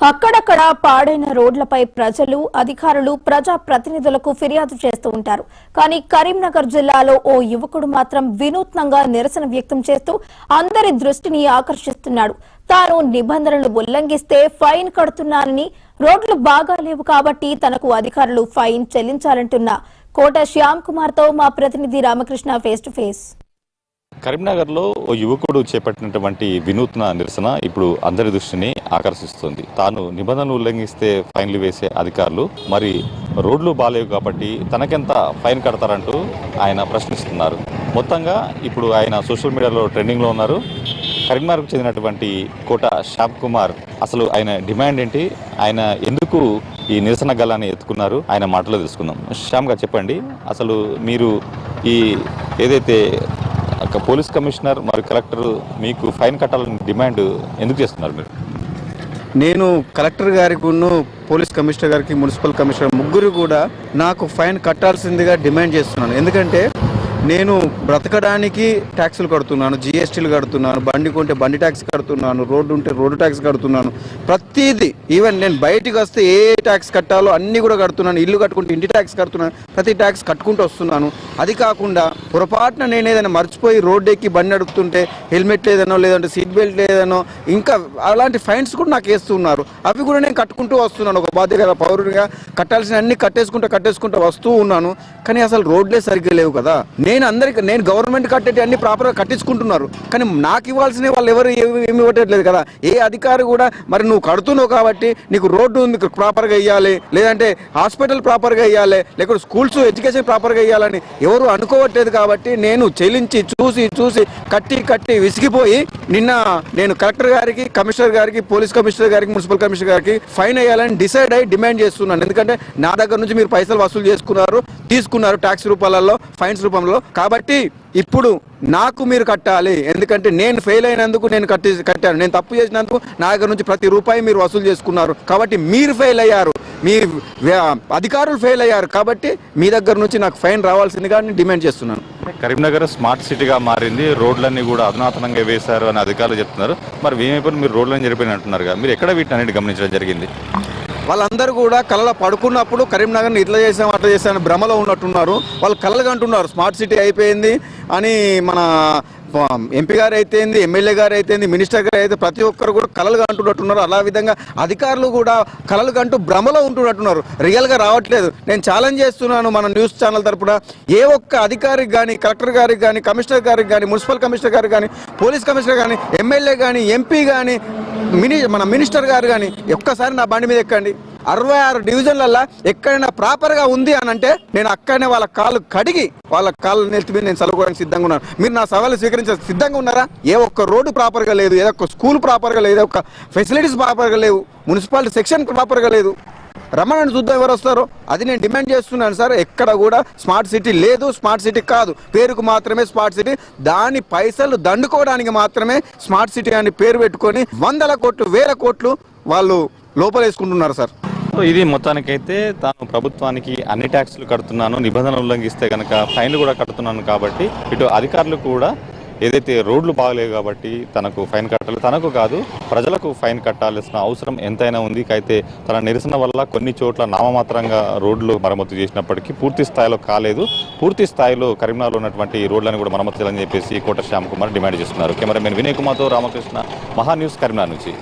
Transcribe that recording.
అక్కడక్కడ పాడైన రోడ్లపై ప్రజలు, అధికారులు, ప్రజా ప్రతినిధులకు ఫిర్యాదు చేస్తూ ఉంటారు. కానీ కరీంనగర్ జిల్లాలో ఓ యువకుడు మాత్రం వినూత్నంగా నిరసన వ్యక్తం చేస్తూ అందరి దృష్టిని ఆకర్షిస్తున్నాడు. తాను నిబంధనలు ఉల్లంఘిస్తే ఫైన్ కడుతున్నానని, రోడ్లు బాగా లేవు కాబట్టి తనకు అధికారులు ఫైన్ చెల్లించాలంటున్న కోట శ్యామ్ కుమార్ తో మా ప్రతినిధి రామకృష్ణ ఫేస్ టు ఫేస్. కరీంనగర్లో ఓ యువకుడు చేపట్టినటువంటి వినూత్న నిరసన ఇప్పుడు అందరి దృష్టిని ఆకర్షిస్తుంది. తాను నిబంధనలు ఉల్లంఘిస్తే ఫైన్లు వేసే అధికారులు మరి రోడ్లు బాలేవు కాబట్టి తనకెంత ఫైన్ కడతారంటూ ఆయన ప్రశ్నిస్తున్నారు. మొత్తంగా ఇప్పుడు ఆయన సోషల్ మీడియాలో ట్రెండింగ్లో ఉన్నారు. కరీంనగర్కు చెందినటువంటి కోట శ్యామ్ కుమార్ అసలు ఆయన డిమాండ్ ఏంటి, ఆయన ఎందుకు ఈ నిరసన గల్లాన్ని ఎత్తుకున్నారు, ఆయన మాటలో తెలుసుకుందాం. శ్యామ్ గారు చెప్పండి, అసలు మీరు ఈ ఏదైతే పోలీస్ కమిషనర్ మరియు కలెక్టర్ మీకు ఫైన్ కట్టాలని డిమాండ్ ఎందుకు చేస్తున్నారు? నేను కలెక్టర్ గారికి, పోలీస్ కమిషనర్ గారికి, మున్సిపల్ కమిషనర్ ముగ్గురు కూడా నాకు ఫైన్ కట్టాల్సిందిగా డిమాండ్ చేస్తున్నాను. ఎందుకంటే నేను బ్రతకడానికి ట్యాక్సులు కడుతున్నాను, జిఎస్టీలు కడుతున్నాను, బండి కొంటే బండి ట్యాక్స్ కడుతున్నాను, రోడ్డు ఉంటే రోడ్డు ట్యాక్స్ కడుతున్నాను. ప్రతిదీ, ఈవెన్ నేను బయటికి వస్తే ఏ ట్యాక్స్ కట్టాలో అన్నీ కూడా కడుతున్నాను. ఇల్లు కట్టుకుంటే ఇంటి ట్యాక్స్ కడుతున్నాను, ప్రతి ట్యాక్స్ కట్టుకుంటూ వస్తున్నాను. అది కాకుండా పొరపాటున నేను ఏదైనా మర్చిపోయి రోడ్డు ఎక్కి బండి నడుపుతుంటే హెల్మెట్ లేదనో, లేదంటే సీట్ బెల్ట్ లేదనో, ఇంకా అలాంటి ఫైన్స్ కూడా నాకు వేస్తున్నారు. అవి కూడా నేను కట్టుకుంటూ వస్తున్నాను. ఒక బాధ్యత పౌరుడిగా కట్టాల్సిన అన్ని కట్టేసుకుంటూ వస్తూ ఉన్నాను. కానీ అసలు రోడ్లే సరిగ్గా లేవు కదా. నేను గవర్నమెంట్ కట్టేటి అన్ని ప్రాపర్గా కట్టించుకుంటున్నారు, కానీ నాకు ఇవ్వాల్సిన వాళ్ళు ఎవరు ఏమి ఇవ్వట్లేదు కదా. ఏ అధికారి కూడా మరి నువ్వు కడుతున్నావు కాబట్టి నీకు రోడ్డు ప్రాపర్గా ఇవ్వాలి, లేదంటే హాస్పిటల్ ప్రాపర్గా ఇవ్వాలి, లేకపోతే స్కూల్స్ ఎడ్యుకేషన్ ప్రాపర్గా ఇవ్వాలని ఎవరు అనుకోవట్లేదు. కాబట్టి నేను చెల్లించి చూసి కట్టి విసిగిపోయి నిన్న నేను కలెక్టర్ గారికి, కమిషనర్ గారికి, పోలీస్ కమిషనర్ గారికి, మున్సిపల్ కమిషనర్ గారికి ఫైన్ వేయాలని డిసైడ్ అయ్యి డిమాండ్ చేస్తున్నాను. ఎందుకంటే నా దగ్గర నుంచి మీరు పైసలు వసూలు తీసుకున్నారు ట్యాక్స్ రూపాలలో, ఫైన్స్ రూపంలో. కాబట్టి ఇప్పుడు నాకు మీరు కట్టాలి. ఎందుకంటే నేను ఫెయిల్ అయినందుకు నేను కట్టాను. నేను తప్పు చేసినందుకు నా దగ్గర నుంచి ప్రతి రూపాయి మీరు వసూలు చేసుకున్నారు. కాబట్టి మీరు ఫెయిల్ అయ్యారు, మీ అధికారులు ఫెయిల్ అయ్యారు. కాబట్టి మీ దగ్గర నుంచి నాకు ఫైన్ రావాల్సిందిగా నేను డిమాండ్ చేస్తున్నాను. కరీంనగర్ స్మార్ట్ సిటీగా మారింది, రోడ్లన్నీ కూడా అధునాతనంగా వేశారు అని అధికారులు చెప్తున్నారు. మరి వేమైపోయి మీరు రోడ్లని జరిపోయిన అంటున్నారు, మీరు ఎక్కడ వీటిని అన్నిటి గమనించడం జరిగింది? వాళ్ళందరూ కూడా కళలో పడుకున్నప్పుడు కరీంనగర్ని ఇట్లా చేసాం అట్లా చేసామని భ్రమలో ఉన్నట్టున్నారు. వాళ్ళు కళలుగా అంటున్నారు స్మార్ట్ సిటీ అయిపోయింది అని. మన ఎంపీ గారు అయితేంది, ఎమ్మెల్యే గారు అయితేంది, మినిస్టర్ గారు అయితే ప్రతి ఒక్కరు కూడా కళలుగా అంటున్నట్టున్నారు. అలా విధంగా అధికారులు కూడా కళలు కంటూ భ్రమలో ఉంటున్నట్టున్నారు, రియల్గా రావట్లేదు. నేను ఛాలెంజ్ చేస్తున్నాను మన న్యూస్ ఛానల్ తరపున, ఏ ఒక్క అధికారికి కానీ, కలెక్టర్ గారికి కానీ, కమిషనర్ గారికి కానీ, మున్సిపల్ కమిషనర్ గారికి కానీ, పోలీస్ కమిషనర్ కానీ, ఎమ్మెల్యే కానీ, ఎంపీ కానీ, మన మినిస్టర్ గారు కానీ ఒక్కసారి నా బండి మీద ఎక్కండి. 66 డివిజన్లలో ఎక్కడైనా ప్రాపర్గా ఉంది అని అంటే నేను అక్కడనే వాళ్ళ కాళ్ళు కడిగి వాళ్ళ కాళ్ళు నెత్తి మీద నేను చదువుకోవడానికి సిద్ధంగా ఉన్నాను. మీరు నా సవాలు స్వీకరించే సిద్ధంగా ఉన్నారా? ఏ ఒక్క రోడ్డు ప్రాపర్గా లేదు, ఏ ఒక్క స్కూల్ ప్రాపర్గా లేదు, ఏ ఒక్క ఫెసిలిటీస్ ప్రాపర్గా లేవు, మున్సిపాలిటీ సెక్షన్ ప్రాపర్గా లేదు. రమ్మని చూద్దాం ఎవరు వస్తారో. అది నేను డిమాండ్ చేస్తున్నాను సార్. ఎక్కడ కూడా స్మార్ట్ సిటీ లేదు, స్మార్ట్ సిటీ కాదు, పేరుకు మాత్రమే స్మార్ట్ సిటీ. దాని పైసలు దండుకోవడానికి మాత్రమే స్మార్ట్ సిటీ అని పేరు పెట్టుకొని 100 కోట్లు 1000 కోట్లు వాళ్ళు లోపలేసుకుంటున్నారు సార్. ఇది మొత్తానికైతే తాను ప్రభుత్వానికి అన్ని ట్యాక్సులు కడుతున్నాను, నిబంధనలు ఉల్లంఘిస్తే కనుక ఫైన్లు కూడా కడుతున్నాను. కాబట్టి ఇటు అధికారులు కూడా ఏదైతే రోడ్లు బాగలేవు కాబట్టి తనకు ఫైన్ కట్టాలి, తనకు కాదు ప్రజలకు ఫైన్ కట్టాల్సిన అవసరం ఎంతైనా ఉంది. అయితే తన నిరసన వల్ల కొన్ని చోట్ల నామమాత్రంగా రోడ్లు మరమ్మతు చేసినప్పటికీ పూర్తి స్థాయిలో కాలేదు. పూర్తి స్థాయిలో కరీంనగర్లో ఉన్నటువంటి రోడ్లను కూడా మరమ్మతు చేయాలని చెప్పేసి కోట శ్యామ్ కుమార్ డిమాండ్ చేస్తున్నారు. కెమెరామెన్ వినయ్ కుమార్తో రామకృష్ణ, మహా న్యూస్, కరీంనగర్ నుంచి.